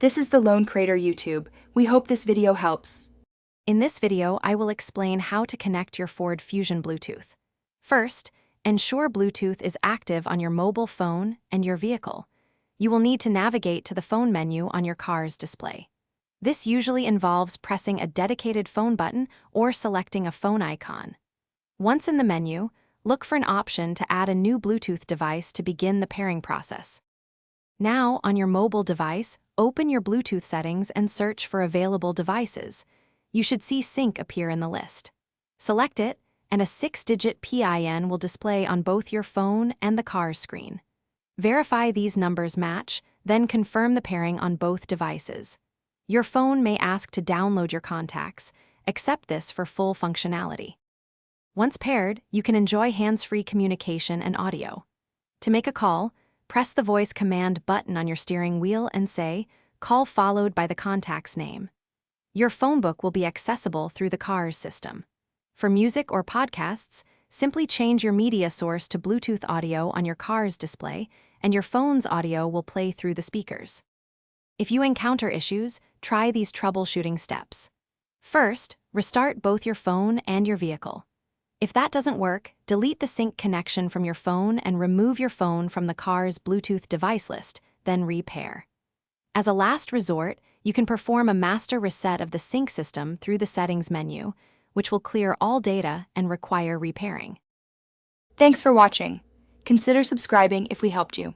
This is the Lone Crater YouTube. We hope this video helps. In this video, I will explain how to connect your Ford Fusion Bluetooth. First, ensure Bluetooth is active on your mobile phone and your vehicle. You will need to navigate to the phone menu on your car's display. This usually involves pressing a dedicated phone button or selecting a phone icon. Once in the menu, look for an option to add a new Bluetooth device to begin the pairing process. Now, on your mobile device, open your Bluetooth settings and search for available devices. You should see Sync appear in the list. Select it, and a 6-digit PIN will display on both your phone and the car's screen. Verify these numbers match, then confirm the pairing on both devices. Your phone may ask to download your contacts. Accept this for full functionality. Once paired, you can enjoy hands-free communication and audio. To make a call, press the voice command button on your steering wheel and say, "Call followed by the contact's name." Your phone book will be accessible through the car's system. For music or podcasts, simply change your media source to Bluetooth audio on your car's display, and your phone's audio will play through the speakers. If you encounter issues, try these troubleshooting steps. First, restart both your phone and your vehicle. If that doesn't work, delete the sync connection from your phone and remove your phone from the car's Bluetooth device list, then repair. As a last resort, you can perform a master reset of the sync system through the settings menu, which will clear all data and require repairing. Thanks for watching. Consider subscribing if we helped you.